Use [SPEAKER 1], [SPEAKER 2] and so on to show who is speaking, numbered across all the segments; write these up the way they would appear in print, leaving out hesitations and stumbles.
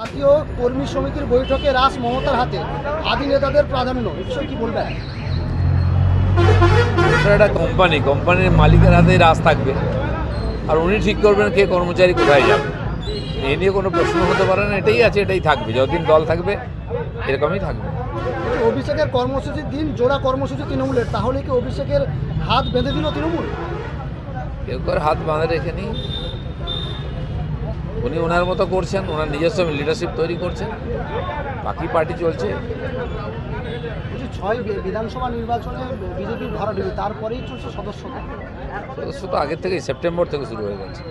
[SPEAKER 1] জাতীয় কর্মী সমিতির বৈঠকে রাস মমতার হাতে, আদি নেতাদের প্রাধান্য, এই বিষয়ে কি বলবেন?
[SPEAKER 2] এটা একটা কোম্পানির মালিকের হাতেই রাজ থাকবে, আর উনি ঠিক করবেন কে কর্মচারী কোথায় যাবে। এ নিয়ে কোনো প্রশ্ন হতে পারে না, এটাই আছে, এটাই থাকবে, যতদিন দল থাকবে এরকমই থাকবে।
[SPEAKER 1] অভিষেকের কর্মসূচির দিন জোড়া কর্মসূচি তৃণমূলের, তাহলে কি অভিষেকের হাত বেঁধে দিল তৃণমূল?
[SPEAKER 2] কেউ করে হাত বাঁধে রেখেনি, উনি ওনার মতো করছেন, ওনার নিজস্ব লিডারশিপ তৈরি করছেন, বাকি পার্টি চলছে।
[SPEAKER 1] 6 বিধানসভা নির্বাচনে বিজেপির ভরাডুবি, তারপরেই চলছে সদস্য
[SPEAKER 2] তো আগের থেকেই সেপ্টেম্বর থেকে শুরু হয়ে গেছে।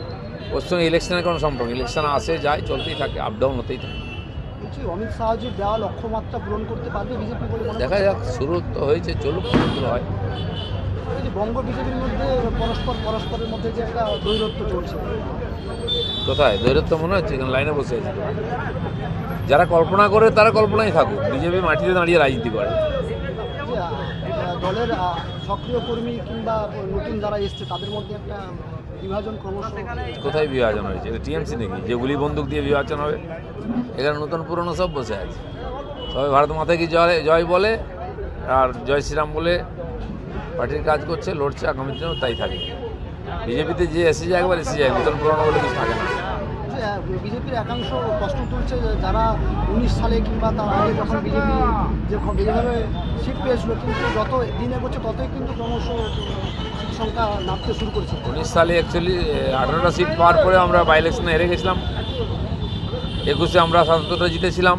[SPEAKER 2] ওর সঙ্গে ইলেকশনের কোনো সম্পর্ক, ইলেকশন আসে যায়, চলতেই থাকে, আপ ডাউন হতেই থাকে।
[SPEAKER 1] বলছি, অমিত শাহজির দেওয়া লক্ষ্যমাত্রা পূরণ করতে পারবে বিজেপি বলে মনে
[SPEAKER 2] দেখা যাক, শুরু তো হয়েছে, চলুক, কতদূর হয়।
[SPEAKER 1] এই যে বঙ্গ বিজেপির মধ্যে পরস্পরের মধ্যে যে একটা দৈরত্ব চলছে,
[SPEAKER 2] কোথায় দৈরত্ব মনে হচ্ছে? এখানে লাইনে বসে আছে। যারা কল্পনা করে তারা কল্পনাই থাকুক, বিজেপি মাটিতে দাঁড়িয়ে রাজনীতি করে।
[SPEAKER 1] দলের সক্রিয় কর্মী কিংবা নতুন যারা এসছে তাদের মধ্যে একটা বিভাজন ক্রমশ।
[SPEAKER 2] কোথায় বিভাজন হয়েছে? এটা টিএমসি নাকি যে গুলি বন্দুক দিয়ে বিভাজন হবে? এখানে নতুন পুরনো সব বসে আছে, সবাই ভারত মাতা কি জয় জয় বলে আর জয় শ্রীরাম বলে পার্টির কাজ করছে, লড়ছে, আগামী দিনেও তাই থাকবে। বিজেপিতে যে এসে যায় একবার এসে যায়, নতুন পুরনো বলে কিছু থাকে না।
[SPEAKER 1] বিজেপির একাংশ প্রশ্ন তুলছে যারা 19 সালে কিংবা তার আগে যখন বিজেপি যেভাবে সিট পেয়েছিল, কিন্তু যত দিন এগোচ্ছে ততই কিন্তু ক্রমশ সিট সংখ্যা নামতে শুরু করছে।
[SPEAKER 2] 19 সালে অ্যাকচুয়ালি 18টা সিট পাওয়ার পরে আমরা বাই ইলেকশনে হেরে গেছিলাম, 21-এ আমরা 77টা জিতেছিলাম।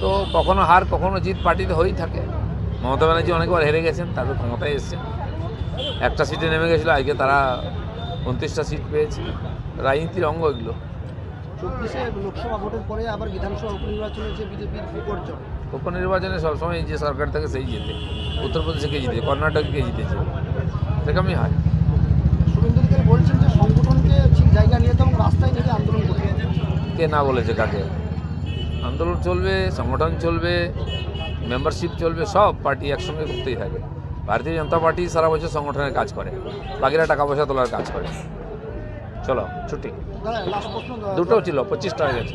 [SPEAKER 2] তো কখনো হার কখনো জিত পার্টিতে হয়েই থাকে। মমতা ব্যানার্জি অনেকবার হেরে গেছেন, তারপর ক্ষমতায় এসছেন, একটা সিটে নেমে গেছিলো, আজকে তারা 29টা সিট পেয়েছে। রাজনীতির অঙ্গ এগুলো।
[SPEAKER 1] 24-এ লোকসভা ভোটের পরে আবার বিধানসভা উপনির্বাচনে যে বিজেপির বিপর্যয়,
[SPEAKER 2] উপনির্বাচনে সবসময় যে সরকার থাকে সেই জিতে। উত্তরপ্রদেশে কে জিতেছে, কর্ণাটকে কে জিতেছে, এরকমই হয়।
[SPEAKER 1] শুভেন্দু অধিকারী বলছেন যে সংগঠনকে ঠিক জায়গা নিয়ে তখন রাস্তায় নেমে আন্দোলন করতে হবে।
[SPEAKER 2] কে না বলেছে কাকে? আন্দোলন চলবে, সংগঠন চলবে, মেম্বারশিপ চলবে, সব পার্টি একসঙ্গে করতেই থাকে। ভারতীয় জনতা পার্টি সারা বছর সংগঠনের কাজ করে, বাকিরা টাকা পয়সা তোলার কাজ করে। চলো ছুটি।
[SPEAKER 1] লাস্ট প্রশ্ন,
[SPEAKER 2] দুটো ছিল, 25টা হয়ে গেছে।